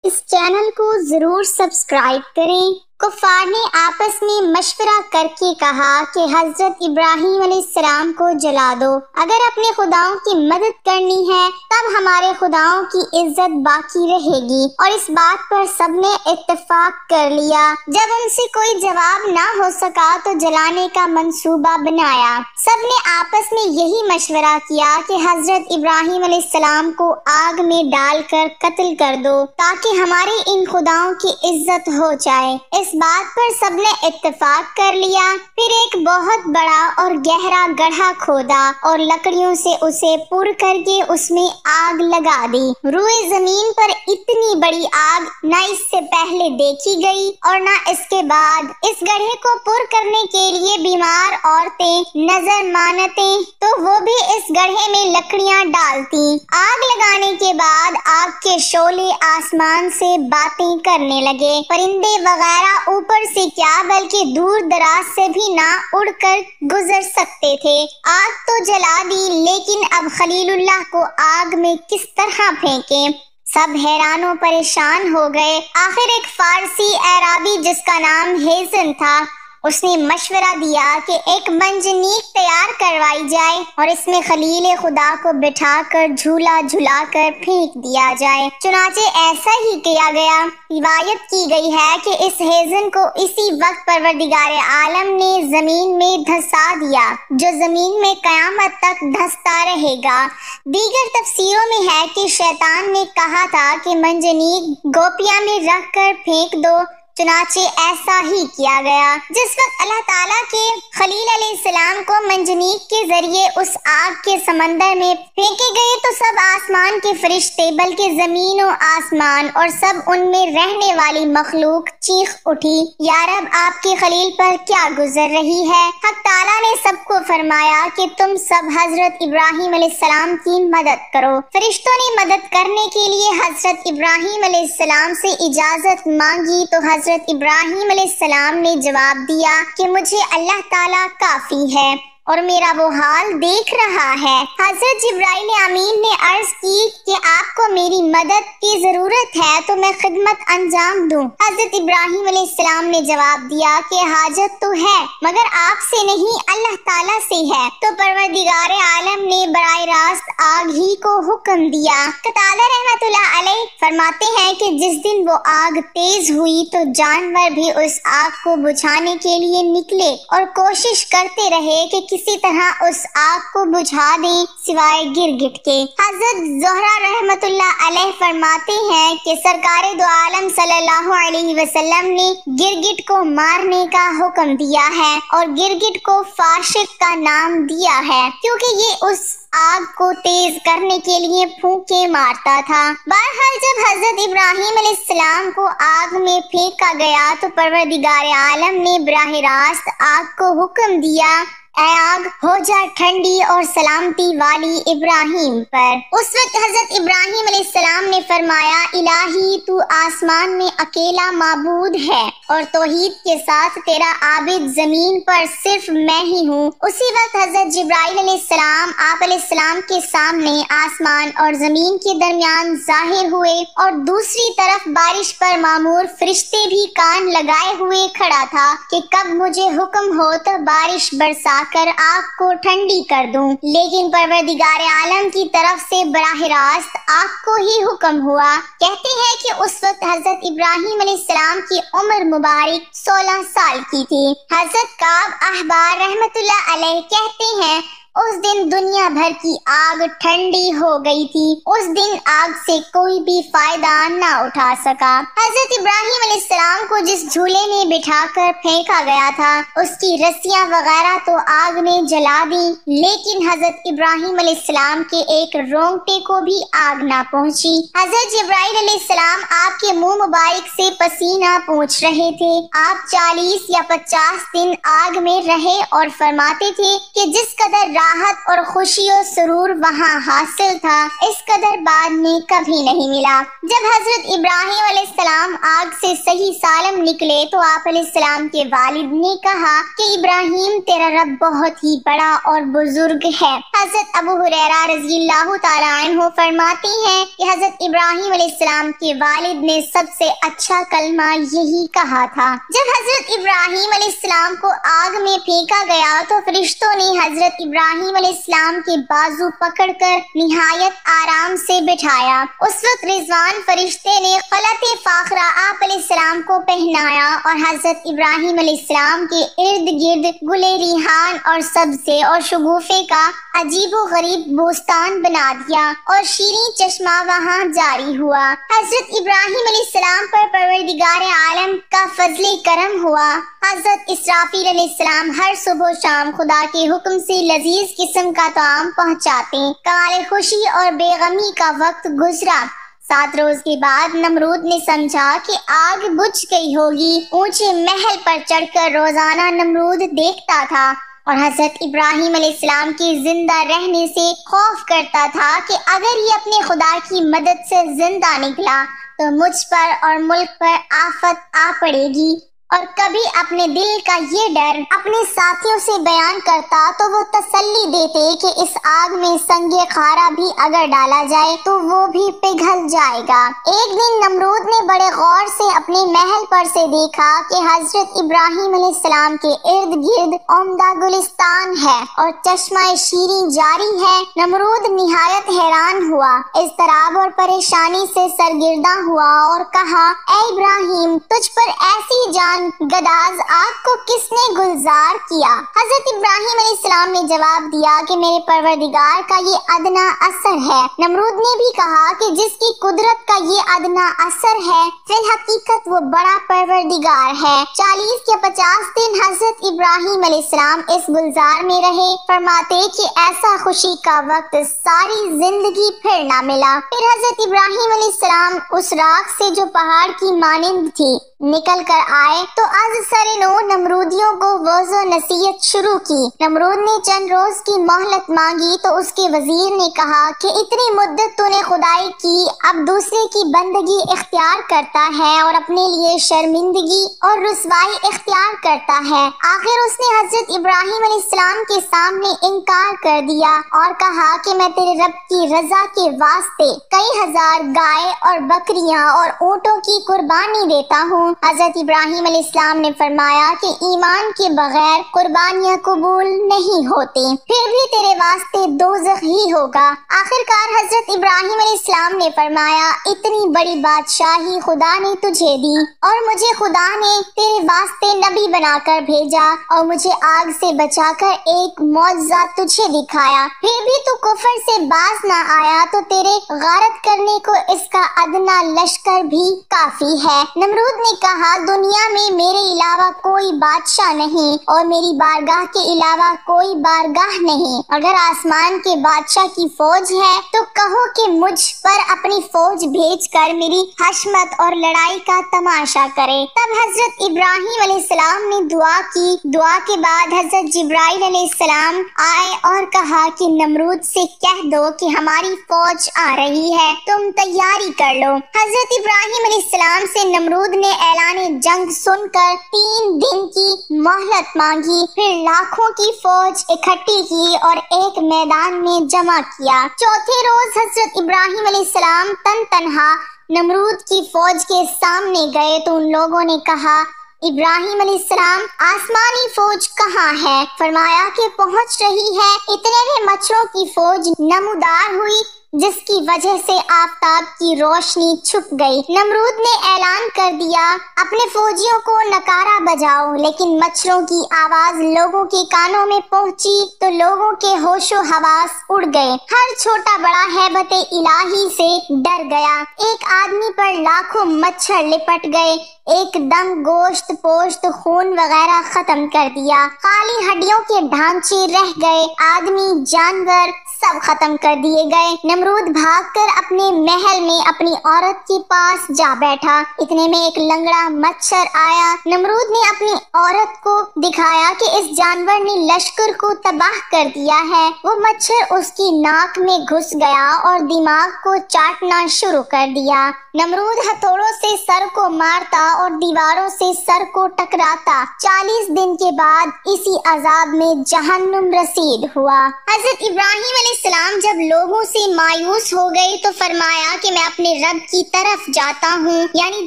इस चैनल को जरूर सब्सक्राइब करें। कुफार ने आपस में मशवरा करके कहा कि हजरत इब्राहिम अलैहिस्सलाम को जला दो। अगर अपने खुदाओं की मदद करनी है तब हमारे खुदाओं की इज्जत बाकी रहेगी। और इस बात पर सबने इत्तेफाक कर लिया। जब उनसे कोई जवाब ना हो सका तो जलाने का मंसूबा बनाया। सबने आपस में यही मशवरा किया कि हजरत इब्राहिम अलैहिस्सलाम को आग में डालकर कत्ल कर दो ताकि हमारे इन खुदाओं की इज्जत हो जाए। इस बात पर सबने इत्तेफाक कर लिया। फिर एक बहुत बड़ा और गहरा गड्ढा खोदा और लकड़ियों से उसे पुर करके उसमें आग लगा दी। रूए जमीन पर इतनी बड़ी आग न इससे पहले देखी गई और न इसके बाद। इस गड्ढे को पुर करने के लिए बीमार औरतें नजर मानते तो वो भी इस गड्ढे में लकड़ियां डालती। आग लगाने के बाद आग के शोले आसमान से बातें करने लगे। परिंदे वगैरह ऊपर से क्या बल्कि दूर दराज से भी ना उड़कर गुजर सकते थे। आग तो जला दी, लेकिन अब खलीलुल्लाह को आग में किस तरह फेंके। सब हैरानों परेशान हो गए। आखिर एक फारसी अराबी जिसका नाम हेजन था, उसने मशवरा दिया कि एक मंजनीक तैयार करवाई जाए और इसमें खलील खुदा को बिठाकर झूला झुलाकर फेंक दिया जाए। चुनाचे ऐसा ही किया गया। रिवायत की गई है कि इस हेजन को इसी वक्त परवरदिगार आलम ने जमीन में धंसा दिया, जो जमीन में कयामत तक धंसता रहेगा। दीगर तफसीरों में है कि शैतान ने कहा था कि मंजनीक गोपिया में रख कर फेंक दो। चुनाचे ऐसा ही किया गया। जिस वक्त अल्लाह ताला के खलील अलैहिस्सलाम को मंजनीक के जरिए उस आग के समंदर में फेंके गए तो सब आसमान के फरिश्ते बल्कि जमीन और आसमान और सब उनमें रहने वाली मखलूक चीख उठी, या रब आपके खलील पर क्या गुजर रही है। हक ताला ने सबको फरमाया कि तुम सब हजरत इब्राहिम अलैहिस्सलाम की मदद करो। फरिश्तों ने मदद करने के लिए हजरत इब्राहिम अलैहिस्सलाम से इजाजत मांगी तो हजरत इब्राहिम अलैहिस्सलाम ने जवाब दिया कि मुझे अल्लाह ताला काफी है और मेरा वो हाल देख रहा है। हजरत जिब्राइल अमीन ने अर्ज की कि आपको मेरी मदद की जरूरत है तो मैं खिदमत अंजाम दूं। हजरत इब्राहिम अलैहिस्सलाम ने जवाब दिया कि हाजत तो है मगर आपसे नहीं अल्लाह ताला से है। तो परवरदिगार आलम ने बराह रास्त आग ही को हुक्म दिया। कतादा रहमतुल्लाह अलैह फरमाते हैं कि जिस दिन वो आग तेज हुई तो जानवर भी उस आग को बुझाने के लिए निकले और कोशिश करते रहे कि किसी तरह उस आग को बुझा दें सिवाय गिरगिट के। हजरत ज़ोहरा रहमतुल्लाह अलैह फरमाते हैं कि सरकारे दो आलम सल्लल्लाहु अलैहि वसल्लम ने गिरगिट को मारने का हुक्म दिया है और गिरगिट को फाशिक का नाम दिया है क्योंकि ये उस आग को तेज करने के लिए फूंके मारता था। बहरहाल जब हजरत इब्राहिम अलैहिस्सलाम को आग में फेंका गया तो परवरदिगार आलम ने बराह रास्त आग को हुक्म दिया, ऐ आग हो जा ठंडी और सलामती वाली इब्राहिम पर। उस वक्त हजरत इब्राहिम अलैहिस्सलाम ने फरमाया, इलाही तू आसमान में अकेला माबूद है और तौहीद के साथ तेरा आबिद जमीन पर सिर्फ मैं ही हूँ। उसी वक्त हजरत जिब्राइल अलैहिस्सलाम आप अलैहिस्सलाम के सामने आसमान और जमीन के दरमियान जाहिर हुए और दूसरी तरफ बारिश पर मामूर फरिश्ते भी कान लगाए हुए खड़ा था कि कब मुझे हुक्म हो तो बारिश बरसा कर आग को ठंडी कर दूं। लेकिन परवरदिगार आलम की तरफ से बराह रास्त आग को ही हुक्म हुआ। कहते हैं कि उस वक्त हजरत इब्राहिम अलैहिस्सलाम की उम्र मुबारक 16 साल की थी। हजरत काब अहबार रहमतुल्लाह अलैह कहते हैं, उस दिन दुनिया भर की आग ठंडी हो गई थी। उस दिन आग से कोई भी फायदा न उठा सका। हजरत इब्राहिम अलैहिस्सलाम को जिस झूले में बिठाकर फेंका गया था उसकी रस्सियां वगैरह तो आग ने जला दी, लेकिन हजरत इब्राहिम अलैहिस्सलाम के एक रोंगटे को भी आग ना पहुंची। हजरत जिब्राइल अलैहिस्सलाम आपके मुंह मुबारक से पसीना पोंछ रहे थे। आप 40 या 50 दिन आग में रहे और फरमाते थे कि जिस कदर راحت اور خوشی و سرور وہاں حاصل تھا، اس قدر بعد میں کبھی نہیں ملا۔ جب حضرت ابراہیم علیہ السلام آگ سے صحیح سالم نکلے تو آپ علیہ السلام کے والد نے کہا کہ ابراہیم تیرا رب بہت ہی بڑا اور بزرگ ہے۔ حضرت ابو ہریرہ رضی اللہ تعالیٰ عنہ فرماتے ہیں کہ حضرت ابراہیم علیہ السلام کے والد نے سب سے اچھا کلمہ یہی کہا تھا۔ جب حضرت ابراہیم علیہ السلام کو آگ میں پھینکا گیا تو فرشتوں نے حضرت ابراہیم علیہ السلام کے بازو پکڑ کر نہایت آرام سے بٹھایا۔ اس وقت رضوان فرشتے نے خلعت فاخرہ آپ علیہ السلام کو پہنایا اور حضرت ابراہیم علیہ السلام کے ارد گرد گل ریحان اور سبزے اور شگوفے کا عجیب و غریب بوستان بنا دیا اور شیریں چشمہ وہاں جاری ہوا۔ حضرت ابراہیم علیہ السلام پر پروردگار عالم کا فضل کرم ہوا۔ حضرت اسرافیل علیہ السلام ہر صبح و شام خدا کے حکم سے لذیذ قسم کا طعام پہنچاتے۔ کمال خوشی اور بے غمی کا وقت گزرا۔ 7 روز کے بعد نمرود نے سمجھا کہ آگ بجھ گئی ہوگی۔ اونچے محل پر چڑھ کر روزانہ نمرود دیکھتا تھا اور حضرت ابراہیم علیہ السلام کے زندہ رہنے سے خوف کرتا تھا کہ اگر یہ اپنے خدا کی مدد سے زندہ نکلا تو مجھ پر اور ملک پر آفت آ پڑے گی۔ اور کبھی اپنے دل کا یہ ڈر اپنے ساتھیوں سے بیان کرتا تو وہ تسلی دیتے کہ اس آگ میں سنگ خارا بھی اگر ڈالا جائے تو وہ بھی پگھل جائے گا۔ ایک دن نمرود نے بڑے غور سے اپنے محل پر سے دیکھا کہ حضرت ابراہیم علیہ السلام کے ارد گرد عمدہ گلستان ہے اور چشمہ شیریں جاری ہے۔ نمرود نہایت حیران ہوا، اضطراب اور پریشانی سے سرگرداں ہوا اور کہا، اے ابراہیم، تجھ پر ایسی جان گداز آگ کو کس نے گلزار کیا؟ حضرت ابراہیم علیہ السلام نے جواب دیا کہ میرے پروردگار کا یہ ادنا اثر ہے۔ نمرود نے بھی کہا کہ جس کی قدرت کا یہ ادنا اثر ہے فی الحقیقت وہ بڑا پروردگار ہے۔ 40 یا 50 دن حضرت ابراہیم علیہ السلام اس گلزار میں رہے۔ فرماتے کہ ایسا خوشی کا وقت ساری زندگی پھر نہ ملا۔ پھر حضرت ابراہیم علیہ السلام اس راکھ سے جو پہاڑ کی مانند تھی نکل کر آئے تو از سر نو نمرودیوں کو وعظ و نصیحت شروع کی۔ نمرود نے چند روز کی مہلت مانگی تو اس کے وزیر نے کہا کہ اتنی مدت تو نے خدائی کی، اب دوسرے کی بندگی اختیار کرتا ہے اور اپنے لیے شرمندگی اور رسوائی اختیار کرتا ہے۔ آخر اس نے حضرت ابراہیم علیہ السلام کے سامنے انکار کر دیا اور کہا کہ میں تیرے رب کی رضا کے واسطے کئی ہزار گائے اور بکریاں اور اونٹوں کی قربانی دیتا ہوں۔ حضرت ابراہیم علیہ السلام نے فرمایا کہ ایمان کے بغیر قربانیاں قبول نہیں ہوتی، پھر بھی تیرے واسطے دوزخ ہی ہوگا۔ آخرکار حضرت ابراہیم علیہ السلام نے فرمایا، اتنی بڑی بادشاہی خدا نے تجھے دی اور مجھے خدا نے تیرے واسطے نبی بنا کر بھیجا اور مجھے آگ سے بچا کر ایک معجزہ تجھے دکھایا، پھر بھی تو کفر سے باز نہ آیا تو تیرے غارت کرنے کو اس کا ادنا لشکر بھی کافی ہے۔ نمرود نے کہا، دنیا میں میرے علاوہ کوئی بادشاہ نہیں اور میری بارگاہ کے علاوہ کوئی بارگاہ نہیں۔ اگر آسمان کے بادشاہ کی فوج ہے تو کہو کہ مجھ پر اپنی فوج بھیج کر میری حشمت اور لڑائی کا تماشا کرے۔ تب حضرت ابراہیم علیہ السلام نے دعا کی۔ دعا کے بعد حضرت جبرائیل علیہ السلام آئے اور کہا کہ نمرود سے کہہ دو کہ ہماری فوج آ رہی ہے، تم تیاری کر لو۔ حضرت ابراہیم علیہ السلام سے نمرود نے اعلان جنگ سن کر 3 دن کی مہلت مانگی، پھر لاکھوں کی فوج اکٹھی کی اور ایک میدان میں جمع کیا۔ چوتھے روز حضرت ابراہیم علیہ السلام تن تنہا نمرود کی فوج کے سامنے گئے تو ان لوگوں نے کہا، ابراہیم علیہ السلام، آسمانی فوج کہاں ہے؟ فرمایا کہ پہنچ رہی ہے۔ اتنے میں مچھروں کی فوج نمودار ہوئی جس کی وجہ سے آفتاب کی روشنی چھپ گئی۔ نمرود نے اعلان کر دیا، اپنے فوجیوں کو نکارہ بجاؤ، لیکن مچھروں کی آواز لوگوں کے کانوں میں پہنچی تو لوگوں کے ہوش و حواس اڑ گئے۔ ہر چھوٹا بڑا ہیبت الہی سے ڈر گیا۔ ایک آدمی پر لاکھوں مچھر لپٹ گئے، ایک دم گوشت پوشت خون وغیرہ ختم کر دیا، خالی ہڈیوں کے ڈھانچے رہ گئے۔ آدمی، جانور सब खत्म कर दिए गए। नमरूद भागकर अपने महल में अपनी औरत के पास जा बैठा। इतने में एक लंगड़ा मच्छर आया। नमरूद ने अपनी औरत को दिखाया कि इस जानवर ने लश्कर को तबाह कर दिया है। वो मच्छर उसकी नाक में घुस गया और दिमाग को चाटना शुरू कर दिया। नमरूद हथौड़ों से सर को मारता और दीवारों से सर को टकराता। 40 दिन के बाद इसी अजाब में जहन्नुम रसीद हुआ। हजरत इब्राहिम अलैहिस्सलाम जब लोगों से मायूस हो गए तो फरमाया कि मैं अपने रब की तरफ जाता हूँ, यानी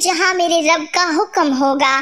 जहाँ मेरे रब का हुक्म होगा।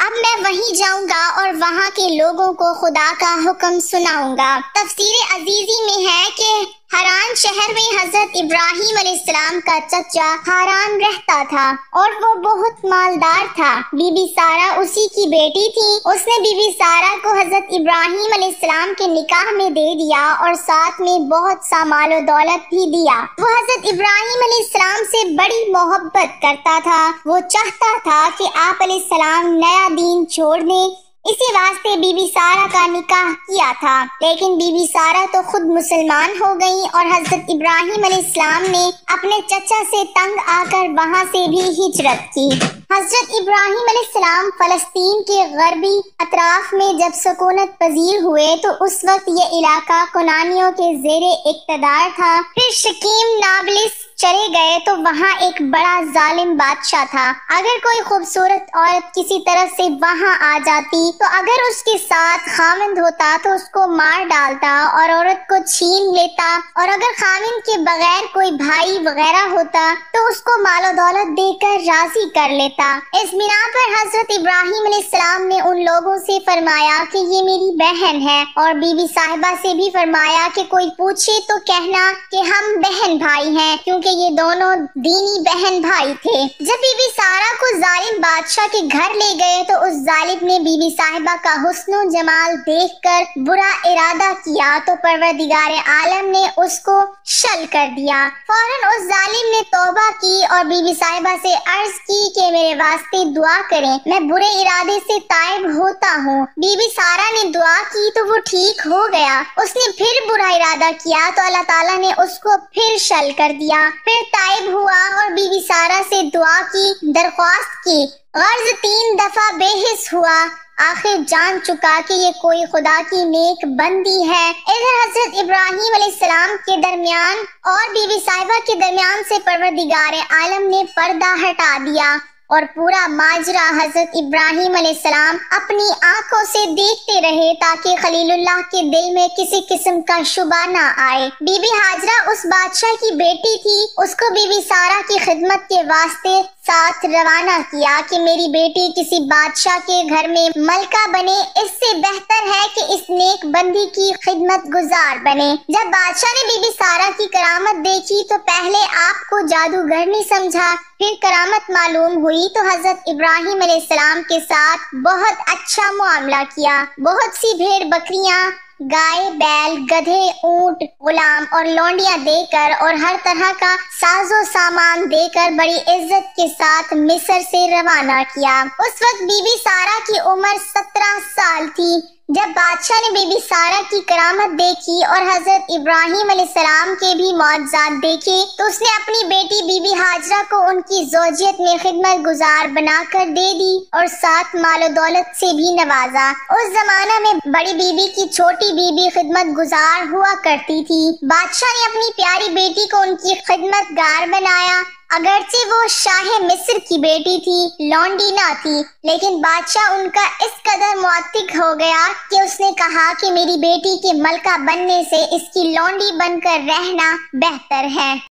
अब मैं वहीं जाऊंगा और वहाँ के लोगों को खुदा का हुक्म सुनाऊंगा। तफसीर अजीजी में है कि हारान शहर में हजरत इब्राहिम अलैहिस्सलाम का चचा हारान रहता था और वो बहुत मालदार था। बीबी सारा उसी की बेटी थी। उसने बीबी सारा को हजरत इब्राहिम अलैहिस्सलाम के निकाह में दे दिया और साथ में बहुत सा मालो दौलत भी दिया। वो हजरत इब्राहिम अलैहिस्सलाम से बड़ी मोहब्बत करता था। वो चाहता था कि आप अलैहिस्सलाम नया दीन छोड़ दें। इसी वास्ते बीबी सारा का निकाह किया था, लेकिन बीबी सारा तो खुद मुसलमान हो गई और हजरत इब्राहिम अलैहिस्सलाम ने अपने चचा से तंग आकर वहां से भी हिजरत की। हजरत इब्राहिम अलैहिस्सलाम फलस्तीन के गरबी अतराफ में जब सुकूनत पजीर हुए तो उस वक्त ये इलाका कुनानियों के जेरे इक्तदार था। फिर शकीम नाबलिस चले गए तो वहाँ एक बड़ा जालिम बादशाह था। अगर कोई खूबसूरत औरत किसी तरह से वहाँ आ जाती तो अगर उसके साथ खाविंद होता तो उसको मार डालता और औरत को छीन लेता, और अगर खाविंद के बगैर कोई भाई वगैरह होता तो उसको मालो दौलत देकर राजी कर लेता। इस बिना पर हजरत इब्राहिम अलैहिस्सलाम ने उन लोगों से फरमाया कि ये मेरी बहन है, और बीबी साहिबा से भी फरमाया कि कोई पूछे तो कहना कि हम बहन भाई हैं, क्योंकि ये दोनों दीनी बहन भाई थे। जब बीबी सारा को जालिम बादशाह के घर ले गए तो उस जालिम ने बीबी साहिबा का हुस्न जमाल देखकर बुरा इरादा किया तो परवरदिगार आलम ने उसको शल कर दिया। फौरन उस जालिम ने तौबा की और बीबी साहिबा से अर्ज की कि मेरे वास्ते दुआ करें, मैं बुरे इरादे से ताइब होता हूँ। बीबी सारा ने दुआ की तो वो ठीक हो गया। उसने फिर बुरा इरादा किया तो अल्लाह ताला ने उसको फिर शल कर दिया। फिर ताइब हुआ और बीबी सारा से दुआ की, दरख्वास्त की। गर्ज 3 दफा बेहिस हुआ। आखिर जान चुका कि ये कोई खुदा की नेक बंदी है। इधर हजरत इब्राहिम अलैहिस्सलाम के दरमियान और बीबी साहिबा के दरमियान से परवरदिगार आलम ने पर्दा हटा दिया और पूरा माजरा हजरत इब्राहिम अलैहिस्सलाम अपनी आंखों से देखते रहे ताकि खलीलुल्लाह के दिल में किसी किस्म का शुबा ना आए। बीबी हाजरा उस बादशाह की बेटी थी। उसको बीबी सारा की खिदमत के वास्ते साथ रवाना किया कि मेरी बेटी किसी बादशाह के घर में मलका बने, इससे बेहतर है कि इस नेक बंदी की खिदमत गुजार बने। जब बादशाह ने बीबी सारा की करामत देखी तो पहले आपको जादूगरनी समझा, फिर करामत मालूम हुई तो हजरत इब्राहिम अलैहिस्सलाम के साथ बहुत अच्छा मुआमला किया। बहुत सी भेड़ बकरियां, गाय, बैल, गधे, ऊंट, गुलाम और लौंडियां देकर और हर तरह का साजो सामान देकर बड़ी इज्जत के साथ मिस्र से रवाना किया। उस वक्त बीबी सारा की उम्र 17 साल थी। जब बादशाह ने बीबी सारा की करामत देखी और हजरत इब्राहिम अलैहिस्सलाम के भी मौजज़ात देखे तो उसने अपनी बेटी बीबी हाजरा को उनकी ज़ौजियत में खिदमत गुजार बनाकर दे दी और साथ मालो दौलत से भी नवाजा। उस जमाना में बड़ी बीबी की छोटी बीबी खिदमत गुजार हुआ करती थी। बादशाह ने अपनी प्यारी बेटी को उनकी खिदमतगार बनाया। अगरचे वो शाह मिस्र की बेटी थी, लौंडी ना थी, लेकिन बादशाह उनका इस कदर मुअत्तिक हो गया कि उसने कहा कि मेरी बेटी के मलका बनने से इसकी लौंडी बनकर रहना बेहतर है।